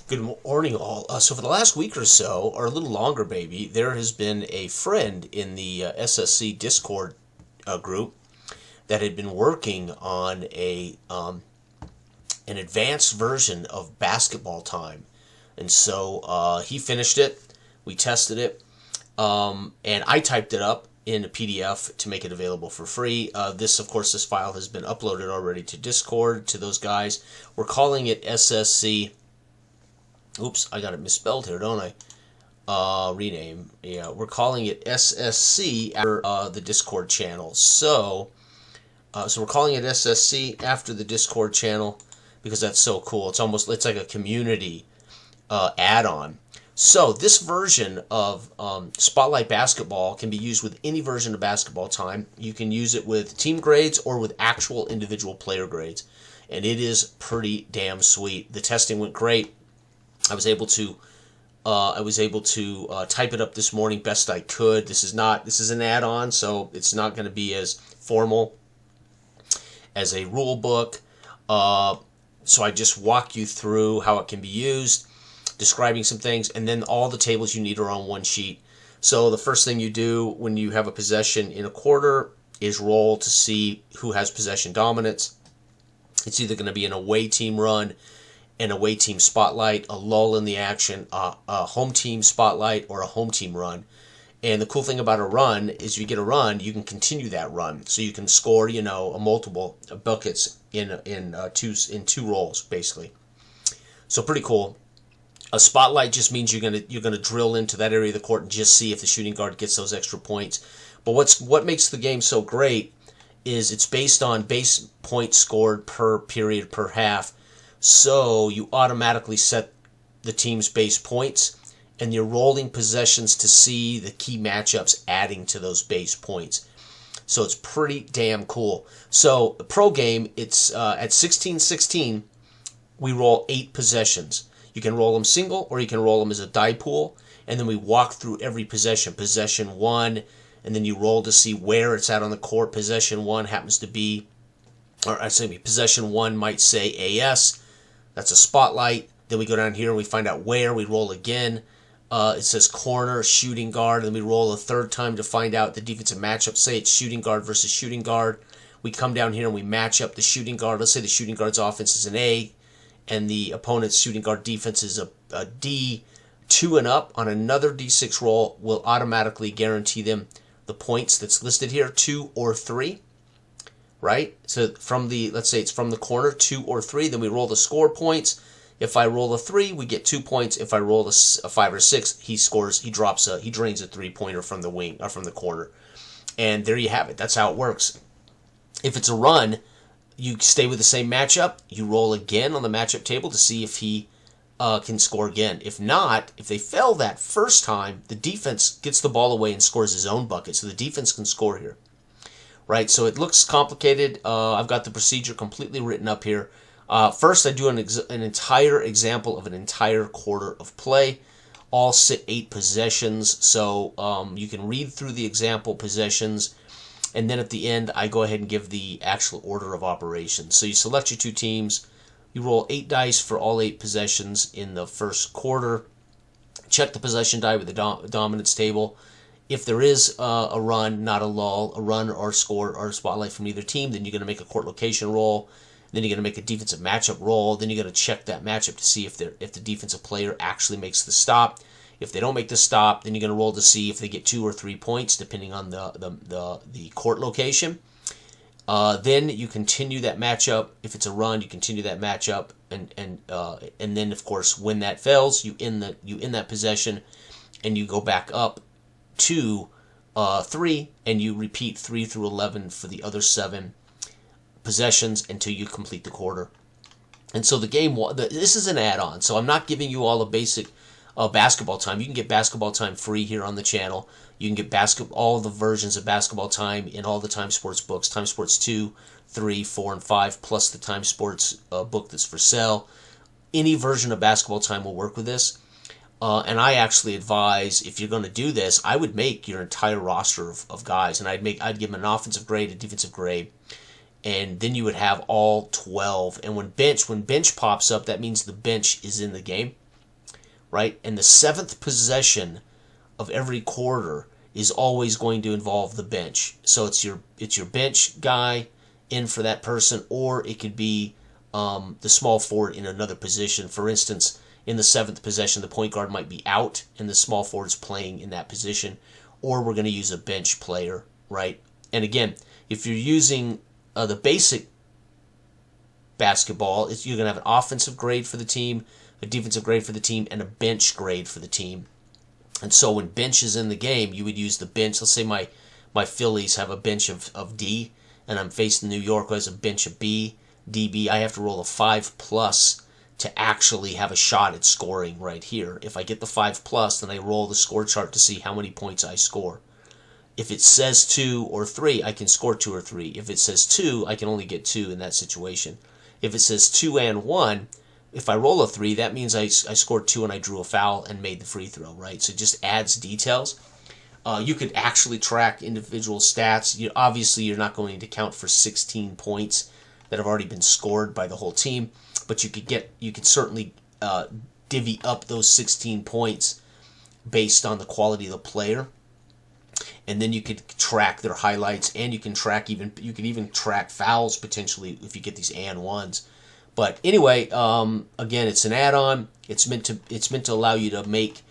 Good morning, all. So for the last week or so, or a little longer, maybe, there has been a friend in the SSC Discord group that had been working on an advanced version of basketball time, and so he finished it. We tested it, and I typed it up in a PDF to make it available for free. Of course, this file has been uploaded already to Discord to those guys. We're calling it SSC. Oops, I got it misspelled here, don't I? Rename. Yeah, we're calling it SSC after the Discord channel. So we're calling it SSC after the Discord channel because that's so cool. It's like a community add-on. So this version of Spotlight Basketball can be used with any version of Basketball Time. You can use it with team grades or with actual individual player grades, and it is pretty damn sweet. The testing went great. I was able to type it up this morning best I could. This is an add-on, so it's not going to be as formal as a rule book. So I just walk you through how it can be used, describing some things, and then all the tables you need are on one sheet. So the first thing you do when you have a possession in a quarter is roll to see who has possession dominance. It's either going to be an away team run, an away team spotlight, a lull in the action, a home team spotlight, or a home team run. And the cool thing about a run is you get a run, you can continue that run. So you can score, a multiple buckets in two rolls, basically. So pretty cool. A spotlight just means you're gonna drill into that area of the court and just see if the shooting guard gets those extra points. But what makes the game so great is it's based on base points scored per period per half. So you automatically set the team's base points, and you're rolling possessions to see the key matchups adding to those base points. So it's pretty damn cool. So the pro game, it's at 16-16, we roll 8 possessions. You can roll them single, or you can roll them as a die pool, and then we walk through every possession. Possession 1, and then you roll to see where it's at on the court. Possession 1 happens to be, possession 1 might say AS. That's a spotlight. Then we go down here and we find out where. We roll again. It says corner, shooting guard. And then we roll a third time to find out the defensive matchup. Say it's shooting guard versus shooting guard. We come down here and we match up the shooting guard. Let's say the shooting guard's offense is an A, and the opponent's shooting guard defense is a D. 2 and up on another D6 roll will automatically guarantee them the points that's listed here, 2 or 3. Right? So let's say it's from the corner, 2 or 3, then we roll the score points. If I roll a 3, we get 2 points. If I roll a 5 or 6, he drains a 3-pointer from the wing, or from the corner. And there you have it. That's how it works. If it's a run, you stay with the same matchup. You roll again on the matchup table to see if he can score again. If not, if they fell that first time, the defense gets the ball away and scores his own bucket. So the defense can score here. Right, so it looks complicated. I've got the procedure completely written up here. First, I do an entire example of an entire quarter of play, all 8 possessions. So you can read through the example possessions, and then at the end, I go ahead and give the actual order of operations. So you select your 2 teams, you roll 8 dice for all 8 possessions in the first quarter, check the possession die with the dominance table. If there is a run, not a lull, a run or score or a spotlight from either team, then you're going to make a court location roll. Then you're going to make a defensive matchup roll. Then you're going to check that matchup to see if the defensive player actually makes the stop. If they don't make the stop, then you're going to roll to see if they get 2 or 3 points, depending on the court location. Then you continue that matchup. If it's a run, you continue that matchup, and then of course when that fails, you end that possession, and you go back up to 3, and you repeat 3 through 11 for the other 7 possessions until you complete the quarter. And so the game, this is an add-on, so I'm not giving you all the basic basketball time. You can get basketball time free here on the channel. You can get all the versions of basketball time in all the Time Sports books, Time Sports 2, 3, 4, and 5, plus the Time Sports book that's for sale. Any version of basketball time will work with this. And I actually advise, if you're going to do this, I would make your entire roster of guys, and I'd give them an offensive grade, a defensive grade, and then you would have all 12. And when bench pops up, that means the bench is in the game. right? And the seventh possession of every quarter is always going to involve the bench. So it's your bench guy in for that person, or it could be the small forward in another position. For instance, in the seventh possession, the point guard might be out and the small forward is playing in that position, or we're going to use a bench player, right? And again, if you're using the basic basketball, you're going to have an offensive grade for the team, a defensive grade for the team, and a bench grade for the team. And so when bench is in the game, you would use the bench. Let's say my Phillies have a bench of D, and I'm facing New York, who has a bench of B, DB. I have to roll a 5+ to actually have a shot at scoring right here. If I get the 5+, then I roll the score chart to see how many points I score. If it says 2 or 3, I can score 2 or 3. If it says 2, I can only get 2 in that situation. If it says 2 and 1, if I roll a 3, that means I scored 2 and I drew a foul and made the free throw, right? So it just adds details. You could actually track individual stats. Obviously, you're not going to count for 16 points that have already been scored by the whole team, but you could certainly divvy up those 16 points based on the quality of the player, and then you could track their highlights, and you could even track fouls potentially if you get these and ones. But anyway, again, it's an add-on. It's meant to allow you to make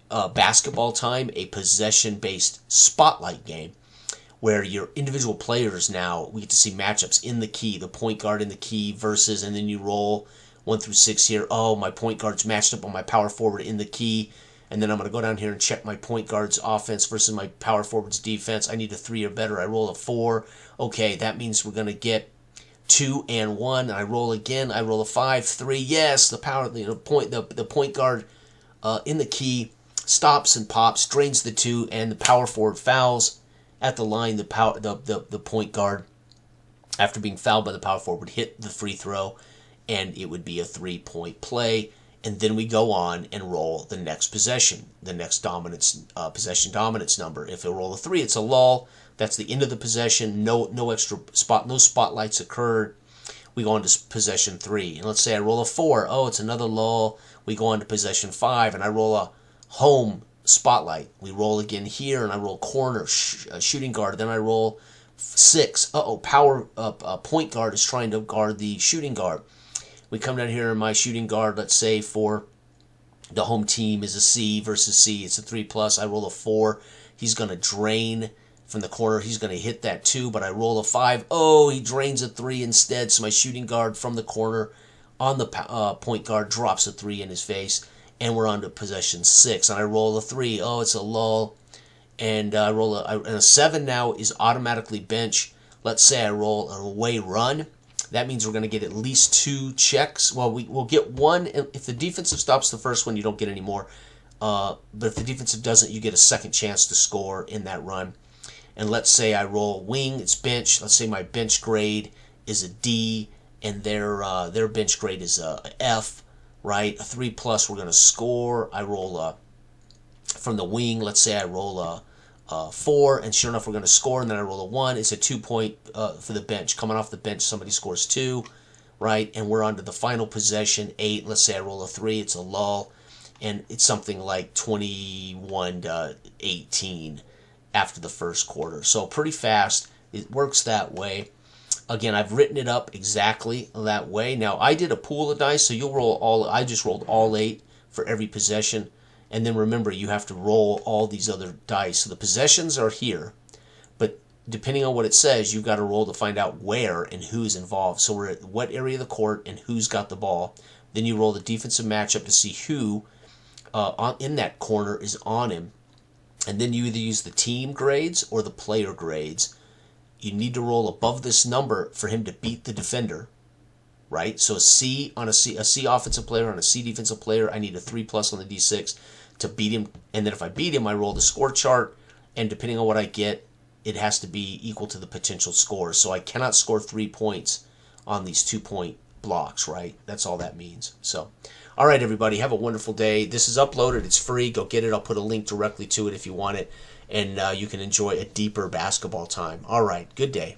basketball time a possession-based spotlight game, where your individual players now, we get to see matchups in the key, the point guard in the key versus, and then you roll 1 through 6 here. Oh, my point guard's matched up on my power forward in the key, and then I'm going to go down here and check my point guard's offense versus my power forward's defense. I need a 3 or better. I roll a 4. Okay, that means we're going to get 2 and 1. I roll again. I roll a 5, 3. Yes, the point guard in the key stops and pops, drains the 2, and the power forward fouls at the line. The point guard, after being fouled by the power forward, would hit the free throw, and it would be a 3-point play. And then we go on and roll the next possession, the next possession dominance number. If we roll a 3, it's a lull. That's the end of the possession. No spotlights occurred. We go on to possession 3. And let's say I roll a 4. Oh, it's another lull. We go on to possession 5, and I roll a home spotlight. We roll again here, and I roll corner shooting guard. Then I roll 6. Point guard is trying to guard the shooting guard. We come down here, and my shooting guard, let's say for the home team, is a C versus C. It's a 3+. I roll a 4. He's going to drain from the corner. He's going to hit that 2, but I roll a 5. Oh, he drains a 3 instead. So my shooting guard from the corner on the point guard drops a 3 in his face, and we're on to possession 6. And I roll a 3. Oh, it's a lull, and I roll a 7 now is automatically bench. Let's say I roll an away run. That means we're going to get at least 2 checks. Well, we'll get 1. If the defensive stops the first one, you don't get any more. But if the defensive doesn't, you get a second chance to score in that run. And let's say I roll wing, it's bench. Let's say my bench grade is a D, and their bench grade is a F, right? A 3+, we're going to score. I roll from the wing, let's say I roll a 4, and sure enough, we're going to score, and then I roll a 1. It's a 2-point for the bench. Coming off the bench, somebody scores 2, right? And we're on to the final possession, 8. Let's say I roll a 3. It's a lull, and it's something like 21-18 after the first quarter. So pretty fast. It works that way. Again, I've written it up exactly that way. Now, I did a pool of dice, so you'll roll all. I just rolled all 8 for every possession. And then remember, you have to roll all these other dice. So the possessions are here, but depending on what it says, you've got to roll to find out where and who's involved. So we're at what area of the court and who's got the ball. Then you roll the defensive matchup to see who in that corner is on him. And then you either use the team grades or the player grades. You need to roll above this number for him to beat the defender, right? So a C offensive player on a C defensive player, I need a 3+ on the D6 to beat him. And then if I beat him, I roll the score chart, and depending on what I get, it has to be equal to the potential score. So I cannot score 3 points on these 2-point blocks, right? That's all that means. So, all right, everybody, have a wonderful day. This is uploaded. It's free. Go get it. I'll put a link directly to it if you want it, and you can enjoy a deeper basketball time. All right, good day.